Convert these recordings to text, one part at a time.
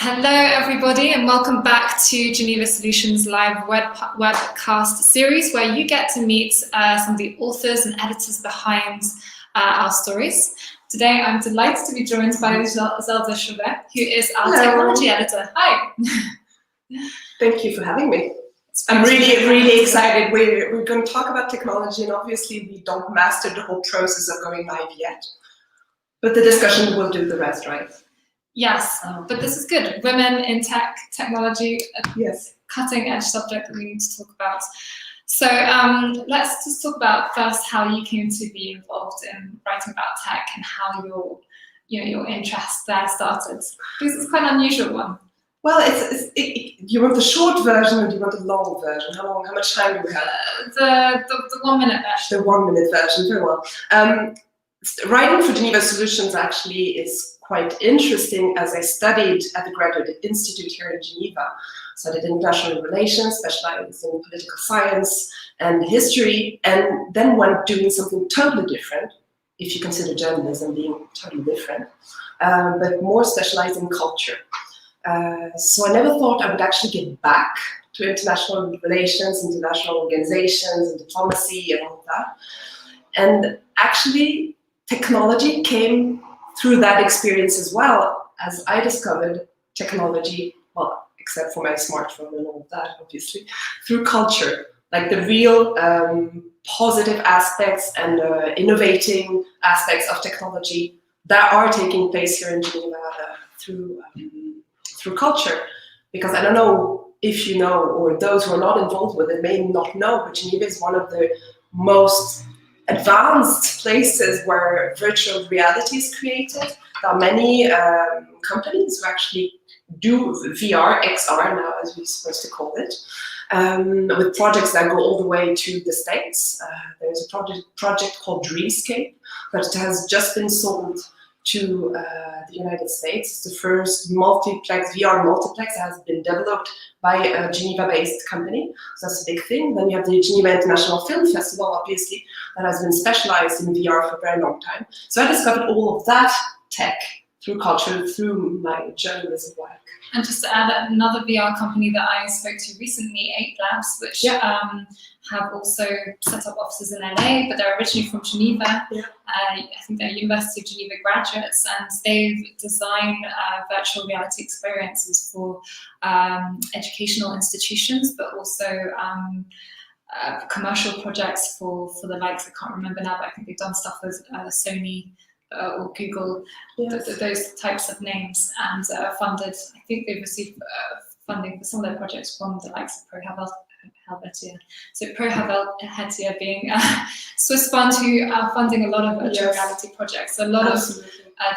Hello everybody and welcome back to Geneva Solutions live webcast series where you get to meet some of the authors and editors behind our stories. Today I'm delighted to be joined by Zelda Chauvet, who is our technology editor. Hi! Thank you for having me. I'm really excited. We're going to talk about technology, and obviously we don't master the whole process of going live yet. But the discussion will do the rest, right? Yes, but this is good. Women in technology, yes, cutting edge subject that we need to talk about. So let's just talk about first how you came to be involved in writing about tech and how your interest there started. Because it's quite an unusual one. Well, you want the short version or do you want the long version? How much time do we have? The 1 minute version. The 1 minute version, very well. Writing for Geneva Solutions actually is quite interesting, as I studied at the Graduate Institute here in Geneva. Studied international relations, specialized in political science and history, and then went doing something totally different, if you consider journalism being totally different, but more specialized in culture. So I never thought I would actually get back to international relations, international organizations, and diplomacy and all of that. And actually, technology came through that experience as well, as I discovered technology, well, except for my smartphone and all of that, obviously, through culture, like the real positive aspects and innovating aspects of technology that are taking place here in Geneva through culture. Because I don't know if you know, or those who are not involved with it may not know, but Geneva is one of the most advanced places where virtual reality is created. There are many companies who actually do VR, XR now, as we're supposed to call it, with projects that go all the way to the States. There's a project called Dreamscape that has just been sold to the United States. It's the first VR multiplex that has been developed by a Geneva-based company. So that's a big thing. Then you have the Geneva International Film Festival, obviously, that has been specialized in VR for a very long time. So I discovered all of that tech through culture, through my journalism work. And just to add, another VR company that I spoke to recently, 8 Labs, which have also set up offices in LA, but they're originally from Geneva. Yeah. I think they're University of Geneva graduates, and they've designed virtual reality experiences for educational institutions, but also commercial projects for the likes, I can't remember now, but I think they've done stuff with Sony or Google, yes. Those types of names, and funded. I think they've received funding for some of their projects from the likes of Pro Helvetia. So Pro Helvetia being Swiss fund who are funding a lot of virtual reality projects. So a lot of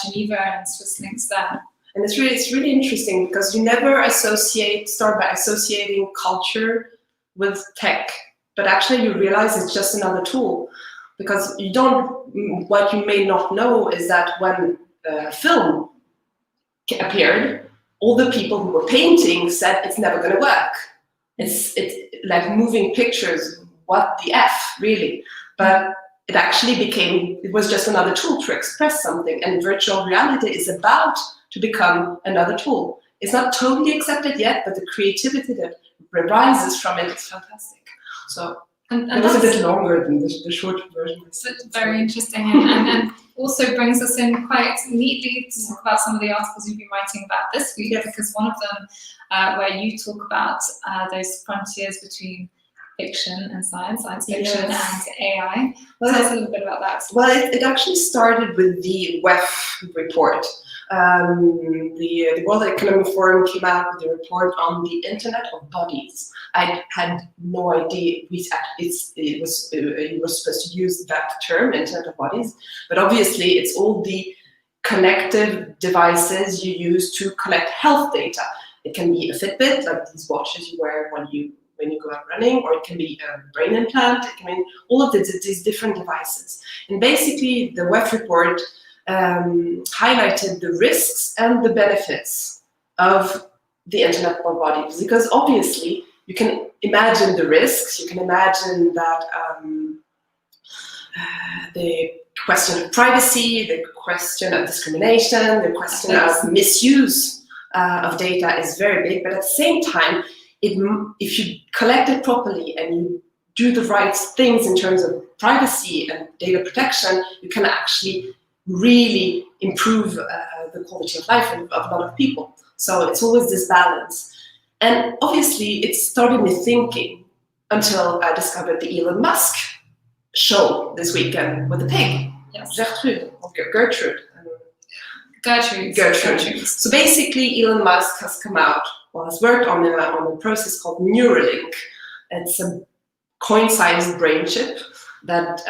Geneva and Swiss links there. And it's really interesting because you never start by associating culture with tech, but actually you realize it's just another tool. Because what you may not know is that when film appeared, all the people who were painting said it's never going to work. It's like moving pictures, what the F, really. But it actually it was just another tool to express something, and virtual reality is about to become another tool. It's not totally accepted yet, but the creativity that arises from it is fantastic. So. And it was a bit longer than the short version. Very interesting, and also brings us in quite neatly to talk about some of the articles you've been writing about this week, because one of them where you talk about those frontiers between fiction and science fiction and AI. Well, tell us a little bit about that. Well, it actually started with the WEF report. The World Economic Forum came out with a report on the Internet of Bodies. I had no idea you were supposed to use that term, Internet of Bodies, but obviously it's all the connective devices you use to collect health data. It can be a Fitbit, like these watches you wear when you go out running, or it can be a brain implant. It can be all of these different devices. And basically, the WEF report highlighted the risks and the benefits of the Internet of Bodies, because obviously you can imagine the risks. You can imagine that the question of privacy, the question of discrimination, the question of misuse of data is very big, but at the same time, if you collect it properly and you do the right things in terms of privacy and data protection, you can actually really improve the quality of life of a lot of people. So it's always this balance. And obviously, it started me thinking until I discovered the Elon Musk show this weekend with the pig. Yes. Gertrude. So basically, Elon Musk has come out, has worked on a process called Neuralink. It's a coin-sized brain chip that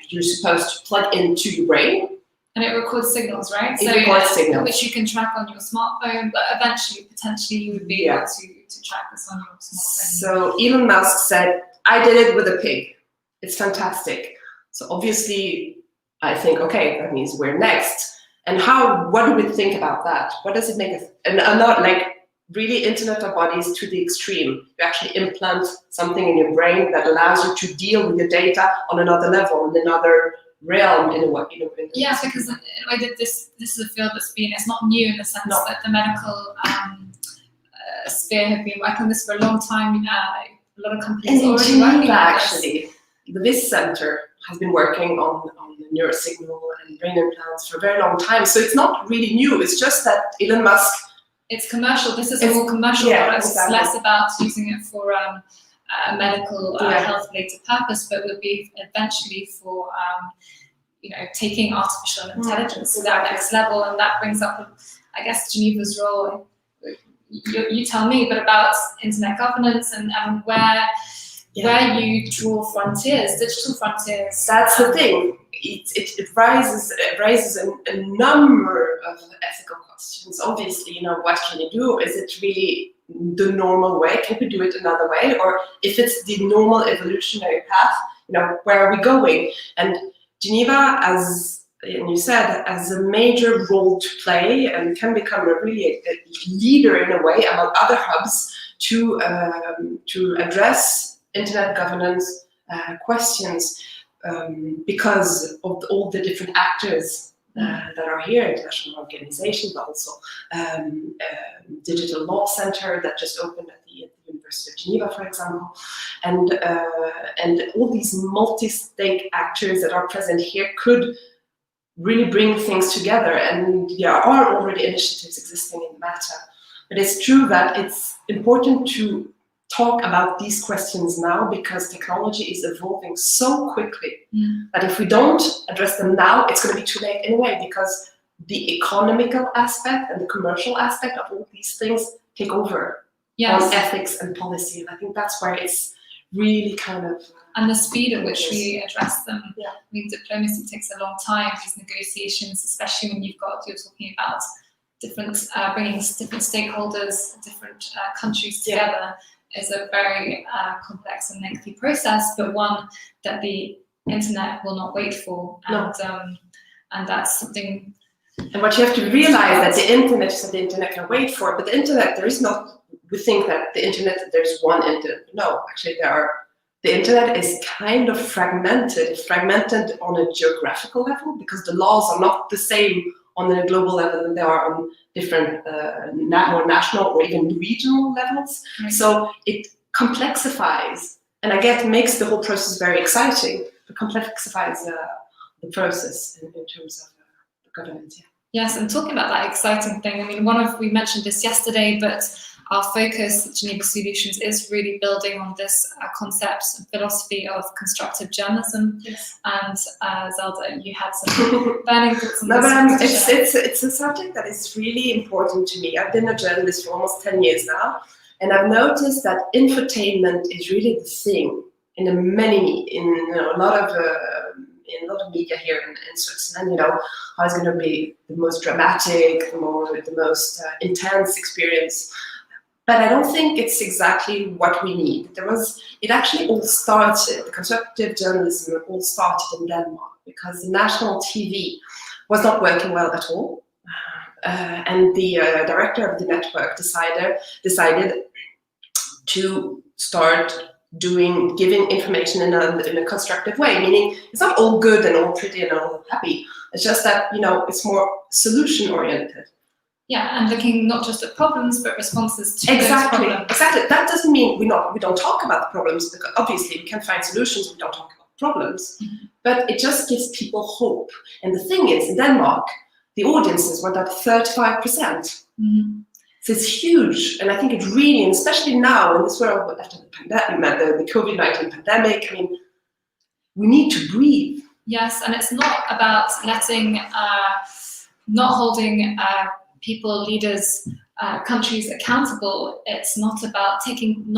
you're supposed to plug into your brain. And it records signals, right? It records signals. Which you can track on your smartphone, but eventually, potentially, you would be able to track this on your smartphone. So Elon Musk said, I did it with a pig. It's fantastic. So obviously, I think, okay, that means we're next. And what do we think about that? What does it make us? And not like really Internet of Bodies to the extreme. You actually implant something in your brain that allows you to deal with your data on another level, in another realm, in a way. Yeah, because this is a field it's not new in the sense that the medical sphere have been working on this for a long time. A lot of companies and already working on this. Actually, the VIS Center has been working on the neurosignal and brain implants for a very long time. So it's not really new. It's just that Elon Musk. It's commercial. This is a more commercial product. Exactly. It's less about using it for a medical health-related purpose, but would be eventually for taking artificial intelligence to that next level. And that brings up, I guess, Geneva's role. You tell me, but about internet governance and where you draw frontiers, digital frontiers. That's the thing. It raises a number of ethical questions. Obviously, what can you do? Is it really the normal way? Can we do it another way? Or if it's the normal evolutionary path, where are we going? And Geneva, as you said, has a major role to play and can become a leader in a way among other hubs to address internet governance questions. Because of all the different actors that are here, international organizations, but also Digital Law Center that just opened at the University of Geneva, for example, and all these multi-stake actors that are present here could really bring things together. And there are already initiatives existing in the matter. But it's true that it's important to talk about these questions now because technology is evolving so quickly that if we don't address them now, it's going to be too late anyway, because the economical aspect and the commercial aspect of all these things take over on ethics and policy. And I think that's where it's really kind of... and the speed at which we address them. I mean, diplomacy takes a long time, these negotiations, especially when you're talking about bringing different stakeholders, different countries together. Is a very complex and lengthy process, but one that the internet will not wait for. And that's something. And what you have to realize that the internet can wait for, but the internet, we think that the internet, there's one internet. No, actually the internet is kind of fragmented. It's fragmented on a geographical level because the laws are not the same on a global level than they are on different more national or even regional levels. Right. So it complexifies, and I guess makes the whole process very exciting. It complexifies the process in terms of the governance. Yes, and talking about that exciting thing, I mean, we mentioned this yesterday, but our focus at Geneva Solutions is really building on this concept and philosophy of constructive journalism. Yes. And Zelda, you had some burning thoughts on this. It's a subject that is really important to me. I've been a journalist for almost 10 years now, and I've noticed that infotainment is really the thing in a lot of media here in Switzerland. How it's going to be the most dramatic, the most intense experience. But I don't think it's exactly what we need. It actually all started, the constructive journalism all started in Denmark because the national TV was not working well at all. And the director of the network decided to start giving information in a constructive way, meaning it's not all good and all pretty and all happy. It's just that, it's more solution oriented. Yeah, and looking not just at problems, but responses to Exactly. those problems. Exactly. That doesn't mean we don't talk about the problems, because obviously we can find solutions. We don't talk about problems, but it just gives people hope. And the thing is, in Denmark, the audiences went up 35%. So it's huge, and I think it really, and especially now in this world after the pandemic, the COVID-19 pandemic, I mean, we need to breathe. Yes, and it's not about letting, not holding people, leaders, countries accountable. It's not about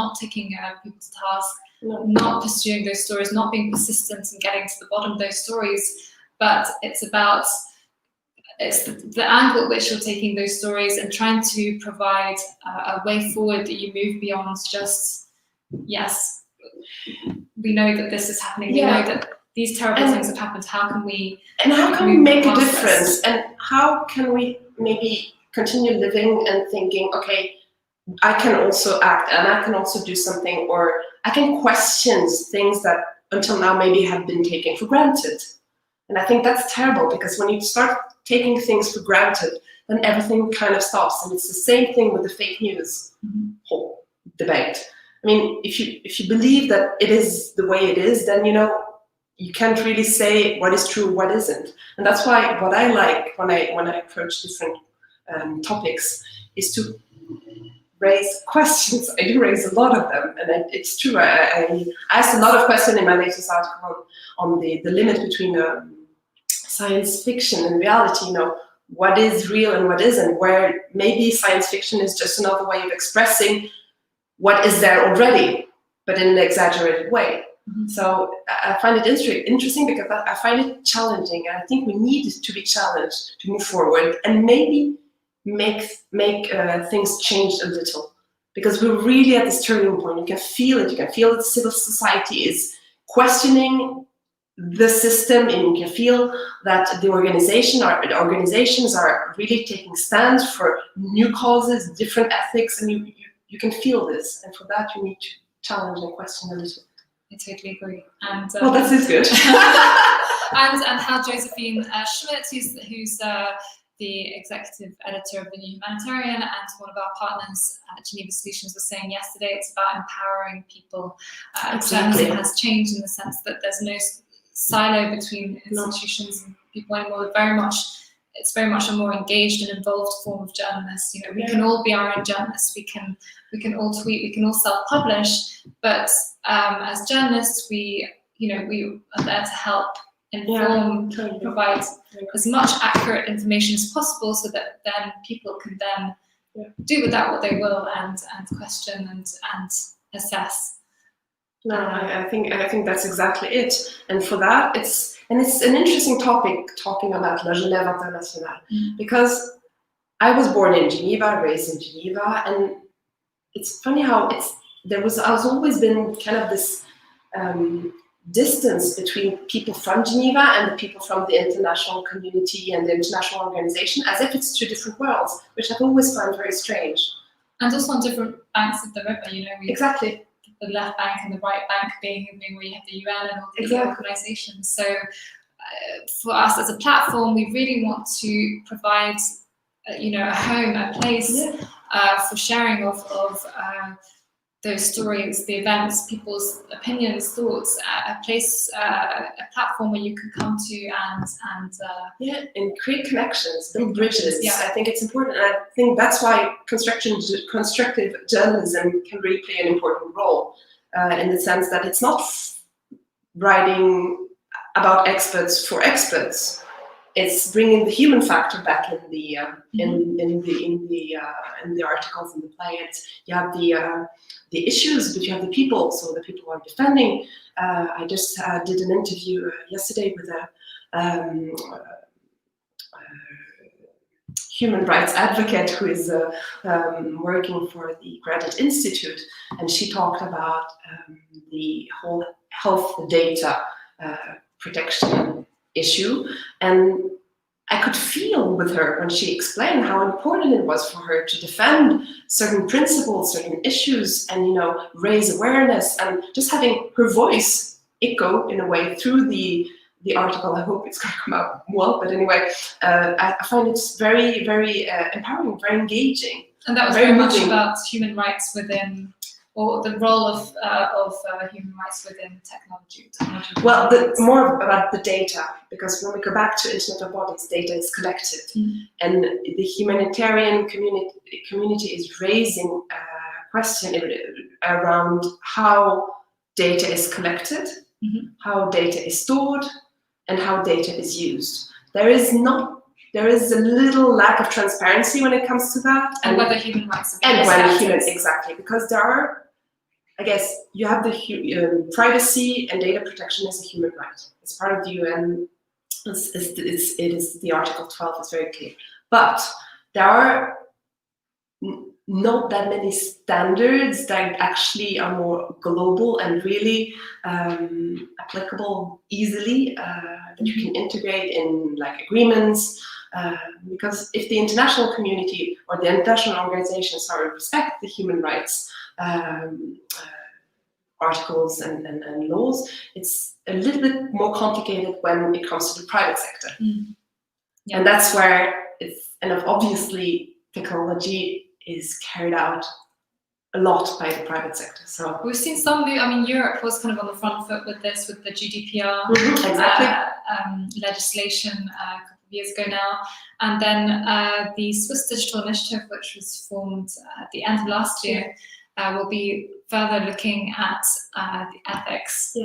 not taking people to task, not pursuing those stories, not being persistent and getting to the bottom of those stories, but it's about the angle at which you're taking those stories and trying to provide a way forward that you move beyond just, yes, we know that this is happening, we know that these terrible things have happened, how can we make a difference, and how can we maybe continue living and thinking, okay, I can also act and I can also do something, or I can question things that until now maybe have been taken for granted. And I think that's terrible, because when you start taking things for granted, then everything kind of stops. And it's the same thing with the fake news whole debate. I mean, if you believe that it is the way it is, then you can't really say what is true, what isn't. And that's why what I like when I approach different topics is to raise questions. I do raise a lot of them, and it's true. I asked a lot of questions in my latest article on the limit between science fiction and reality. What is real and what isn't, where maybe science fiction is just another way of expressing what is there already, but in an exaggerated way. So I find it interesting because I find it challenging, and I think we need to be challenged to move forward and maybe make things change a little, because we're really at this turning point. You can feel it. You can feel that civil society is questioning the system, and you can feel that the organizations are really taking stands for new causes, different ethics, and you can feel this. And for that, you need to challenge and question a little. I totally agree. And well, that is good. and how Josephine Schmidt, who's the executive editor of The New Humanitarian and one of our partners at Geneva Solutions, was saying yesterday, it's about empowering people. Journalism has changed in the sense that there's no silo between institutions and people anymore. It's very much a more engaged and involved form of journalists. We can all be our own journalists. We can all tweet. We can all self-publish. But as journalists, we are there to help inform, provide as much accurate information as possible, so that then people can then do with that what they will and question and assess. No, I think that's exactly it. And for that, it's an interesting topic, talking about La Genève Internationale, because I was born in Geneva, raised in Geneva, and it's funny how I've always been kind of this distance between people from Geneva and the people from the international community and the international organization, as if it's two different worlds, which I've always found very strange. And also on different banks of the river, exactly. The left bank and the right bank being where you have the UN and all the organizations. So for us as a platform, we really want to provide a home, a place for sharing of those stories, the events, people's opinions, thoughts, a place, a platform where you can come to and create connections, build bridges. I think it's important, and I think that's why constructive journalism can really play an important role, in the sense that it's not writing about experts for experts. It's bringing the human factor back in the articles in the play. You have the issues, but you have the people. So the people are defending. I just did an interview yesterday with a human rights advocate who is working for the Graduate Institute, and she talked about the whole health data protection issue, and I could feel with her when she explained how important it was for her to defend certain principles, certain issues, and raise awareness, and just having her voice echo in a way through the the article. I hope it's going to come out well. But anyway, I find it's very, very empowering, very engaging. And that was very much about human rights within, or the role of human rights within technology. Well, more about the data, because when we go back to Internet of Bodies, data is collected, and the humanitarian community is raising a question around how data is collected, how data is stored, and how data is used. There is a little lack of transparency when it comes to that, and whether human rights exactly, because there are. I guess you have the privacy and data protection as a human right. It's part of the UN. It is the Article 12 is very clear. But there are not that many standards that actually are more global and really applicable easily, that you can integrate in like agreements. Because if the international community or the international organizations respect the human rights articles and laws, it's a little bit more complicated when it comes to the private sector. Yeah. And that's where obviously technology is carried out a lot by the private sector. So we've seen some, I mean, Europe was kind of on the front foot with this, with the GDPR legislation a couple of years ago now. And then the Swiss Digital Initiative, which was formed at the end of last year, will be further looking at the ethics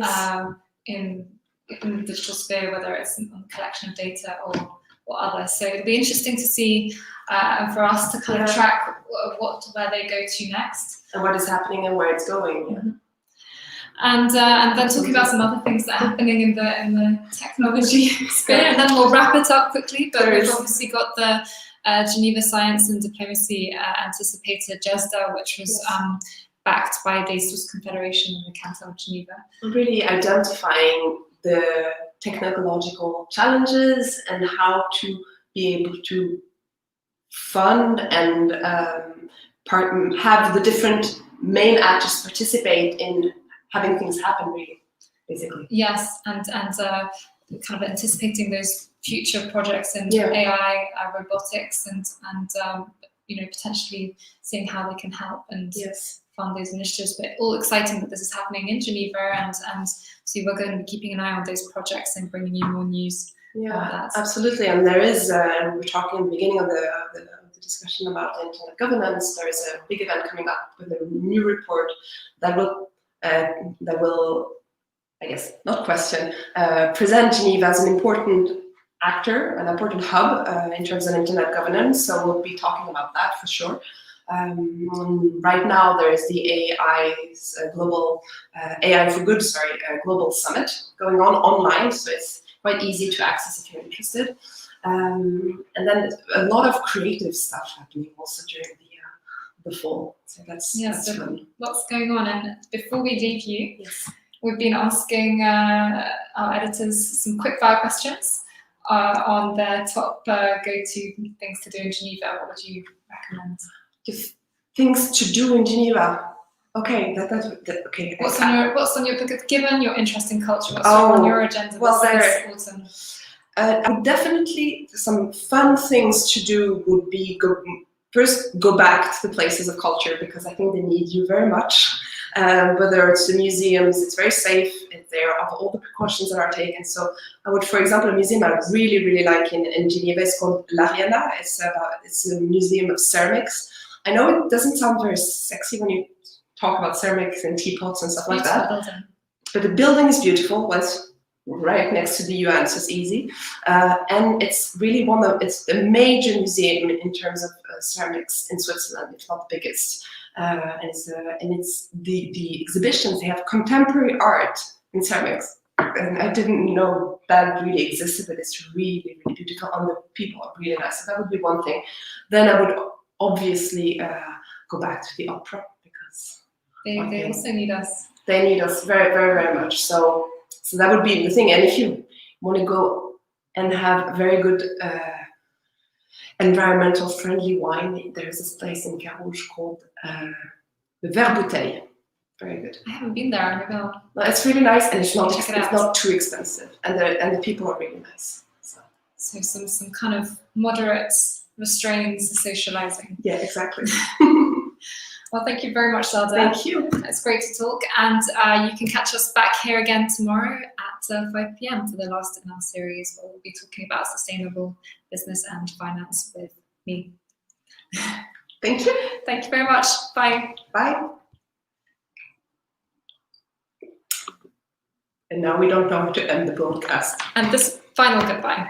in the digital sphere, whether it's on the collection of data or others. So it'll be interesting to see, and for us to kind of track where they go to next. And what is happening and where it's going. And then talking about some other things that are happening in the technology sphere, and then we'll wrap it up quickly. But we've obviously got the Geneva Science and Diplomacy Anticipated GESDA, which was backed by the Swiss Confederation and the Canton of Geneva. Really identifying the technological challenges and how to be able to fund and have the different main actors participate in having things happen, really, basically. Yes, and kind of anticipating those future projects in AI, robotics, and potentially seeing how they can help and fund those initiatives. But all exciting that this is happening in Geneva, and so we're going to be keeping an eye on those projects and bringing you more news. Yeah, absolutely. And there is, and we're talking in the beginning of the discussion about internet governance. There is a big event coming up with a new report that will, I guess, not question, present Geneva as an important actor, an important hub in terms of internet governance. So we'll be talking about that for sure. Right now there is the global AI for Good, global summit going on online, so it's quite easy to access if you're interested. And then a lot of creative stuff happening also during the fall. So that's fun. Lots going on. And before we leave you, we've been asking our editors some quick fire questions on their top go-to things to do in Geneva. What would you recommend? Things to do in Geneva. Okay, okay. What's on your book? Given your interest in culture, what's on your agenda this autumn? Definitely some fun things to do would be go back to the places of culture, because I think they need you very much. Whether it's the museums, it's very safe. There are all the precautions that are taken. So I would, for example, a museum I really, really like in Geneva is called L'Ariana. It's a museum of ceramics. I know it doesn't sound very sexy when you talk about ceramics and teapots and stuff like that. But the building is beautiful. It's right next to the UN, so it's easy. And it's really it's a major museum in terms of ceramics in Switzerland, if not the biggest. And it's the exhibitions, they have contemporary art in ceramics. And I didn't know that really existed, but it's really, really beautiful, and the people are really nice. So that would be one thing. Then I would obviously go back to the opera, because they also need us. They need us very, very, very much. So that would be the thing. And if you want to go and have very good environmental friendly wine, there's this place in Carouge called the Verre Bouteille. Very good. I haven't been there. Maybe I'll No, it's really nice, and it's check it out. not too expensive, and the people are really nice. So some kind of moderate restraints socializing. Yeah, exactly. Well, thank you very much, Zelda. Thank you. It's great to talk, and you can catch us back here again tomorrow at 5 p.m. for the last in our series, where we'll be talking about sustainable business and finance with me. Thank you. Thank you very much. Bye. Bye. And now we don't know how to end the broadcast. And this final goodbye.